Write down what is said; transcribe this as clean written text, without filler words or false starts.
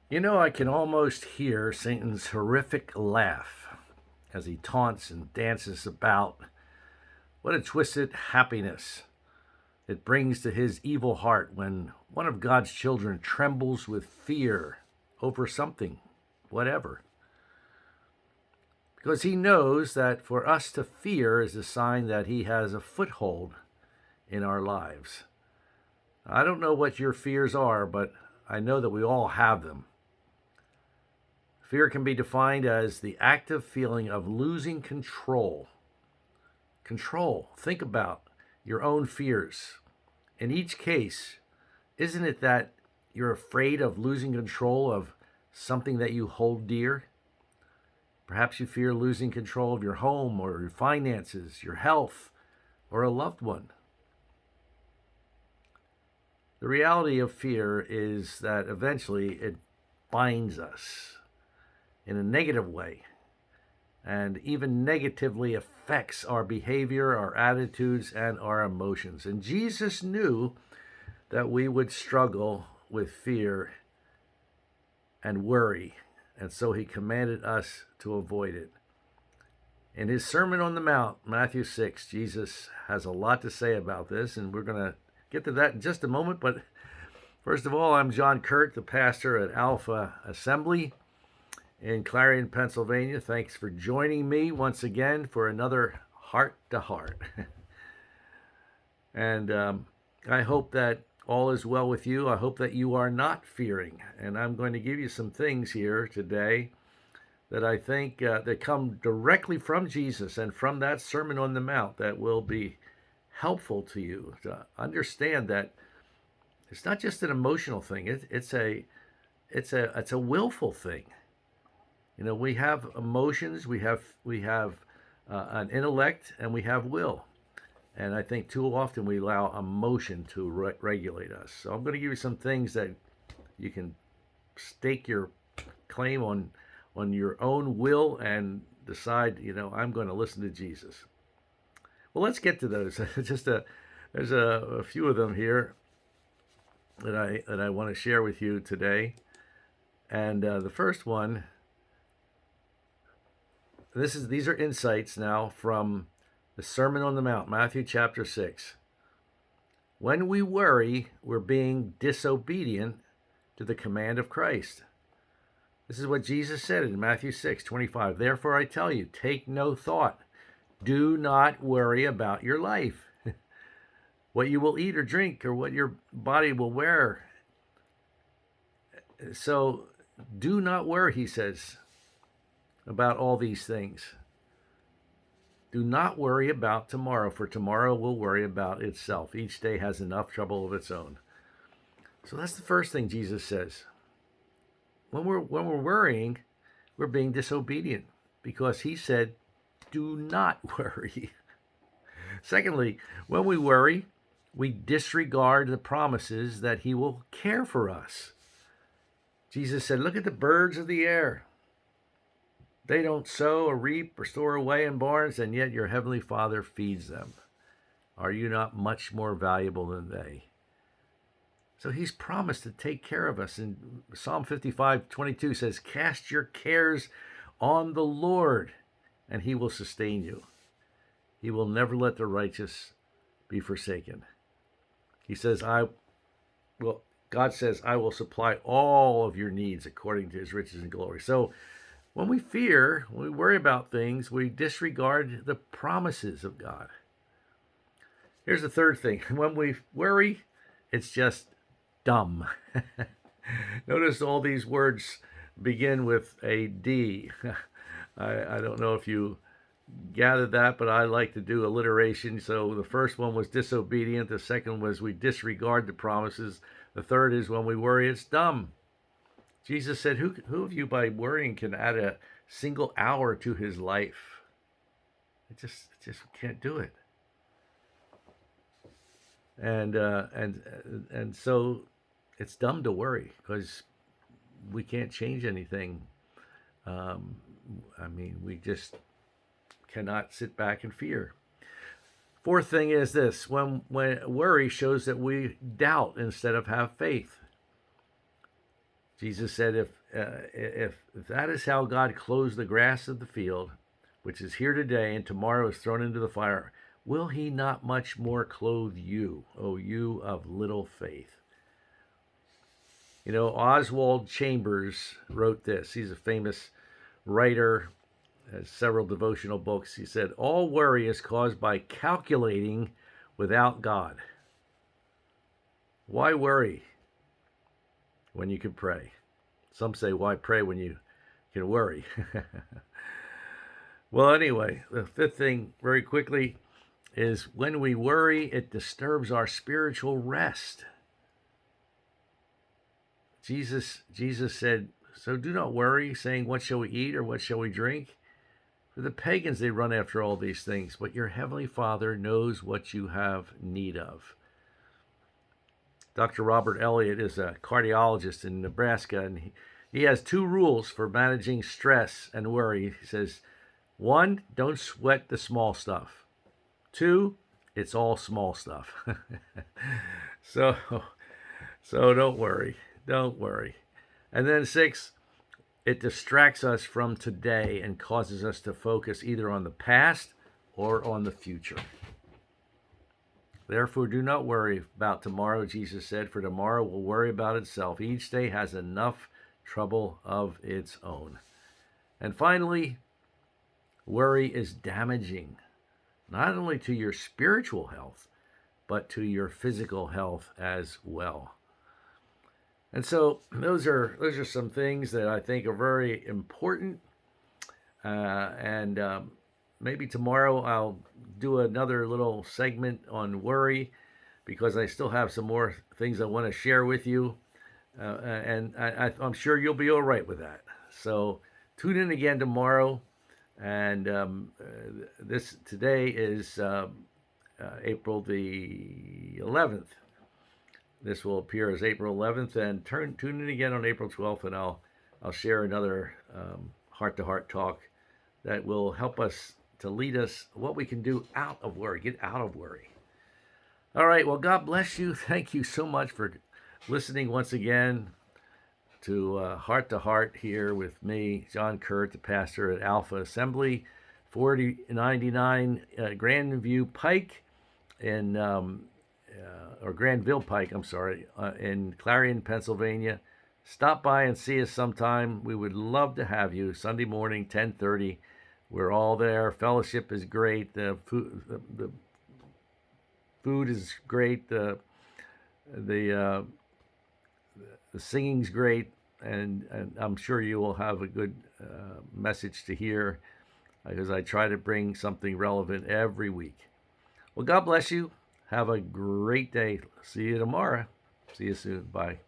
You know, I can almost hear Satan's horrific laugh as he taunts and dances about. What a twisted happiness it brings to his evil heart when one of God's children trembles with fear over something, whatever. Because he knows that for us to fear is a sign that he has a foothold in our lives. I don't know what your fears are, but I know that we all have them. Fear can be defined as the active feeling of losing control. Control. Think about your own fears. In each case, isn't it that you're afraid of losing control of something that you hold dear? Perhaps you fear losing control of your home or your finances, your health, or a loved one. The reality of fear is that eventually it binds us in a negative way and even negatively affects our behavior, our attitudes, and our emotions. And Jesus knew that we would struggle with fear and worry, and so he commanded us to avoid it. In his Sermon on the Mount, Matthew 6, Jesus has a lot to say about this, and we're going to get to that in just a moment. But first of all, I'm John Kuert, the pastor at Alpha Assembly in Clarion, Pennsylvania. Thanks for joining me once again for another Heart to Heart. And I hope that all is well with you. I hope that you are not fearing. And I'm going to give you some things here today that I think that come directly from Jesus and from that Sermon on the Mount that will be helpful to you to understand that it's not just an emotional thing. It's a willful thing. You know, we have emotions, we have an intellect, and we have will. And I think too often we allow emotion to regulate us. So I'm going to give you some things that you can stake your claim on your own will and decide, I'm going to listen to Jesus. Well, let's get to those. There's a few of them here that I want to share with you today. And the first one, these are insights now from the Sermon on the Mount, Matthew chapter 6. When we worry, we're being disobedient to the command of Christ. This is what Jesus said in Matthew 6:25. Therefore I tell you, take no thought. Do not worry about your life, what you will eat or drink, or what your body will wear. So do not worry, he says, about all these things. Do not worry about tomorrow, for tomorrow will worry about itself. Each day has enough trouble of its own. So that's the first thing Jesus says. When we're worrying, we're being disobedient because he said, do not worry. Secondly, when we worry, we disregard the promises that he will care for us. Jesus said, look at the birds of the air. They don't sow or reap or store away in barns, and yet your heavenly Father feeds them. Are you not much more valuable than they? So he's promised to take care of us. And Psalm 55:22 says, cast your cares on the Lord, and he will sustain you. He will never let the righteous be forsaken. He says, God says, I will supply all of your needs according to his riches and glory. So when we fear, when we worry about things, we disregard the promises of God. Here's the third thing. When we worry, it's just dumb. Notice all these words begin with a D. I don't know if you gathered that, but I like to do alliteration. So the first one was disobedient. The second was we disregard the promises. The third is when we worry, it's dumb. Jesus said, who of you by worrying can add a single hour to his life? It just can't do it. And so it's dumb to worry because we can't change anything. We just cannot sit back and fear. Fourth thing is this: when worry shows that we doubt instead of have faith. Jesus said, if that is how God clothes the grass of the field, which is here today and tomorrow is thrown into the fire, will he not much more clothe you, O you of little faith? You know, Oswald Chambers wrote this. He's a famous writer, has several devotional books. He said, all worry is caused by calculating without God. Why worry when you can pray? Some say, why pray when you can worry? Well, anyway, the fifth thing, very quickly, is when we worry, it disturbs our spiritual rest. Jesus said, so do not worry, saying, what shall we eat or what shall we drink? For the pagans, they run after all these things, but your heavenly Father knows what you have need of. Dr. Robert Elliott is a cardiologist in Nebraska, and he has two rules for managing stress and worry. He says, 1, don't sweat the small stuff. 2, it's all small stuff. So don't worry. Don't worry. And then 6, it distracts us from today and causes us to focus either on the past or on the future. Therefore, do not worry about tomorrow, Jesus said, for tomorrow will worry about itself. Each day has enough trouble of its own. And finally, worry is damaging, not only to your spiritual health, but to your physical health as well. And so those are some things that I think are very important. Maybe tomorrow I'll do another little segment on worry, because I still have some more things I want to share with you. And I'm sure you'll be all right with that. So tune in again tomorrow. And today is April the 11th. This will appear as April 11th, and tune in again on April 12th, and I'll share another heart-to-heart talk that will help us to lead us what we can do out of worry, get out of worry. All right, well, God bless you. Thank you so much for listening once again to Heart to Heart here with me, John Kuert, the pastor at Alpha Assembly, 4099 Grandview Pike in or Granville Pike, in Clarion, Pennsylvania. Stop by and see us sometime. We would love to have you. Sunday morning, 10:30. We're all there. Fellowship is great. The food is great. The singing's great, and I'm sure you will have a good message to hear, because I try to bring something relevant every week. Well, God bless you. Have a great day. See you tomorrow. See you soon. Bye.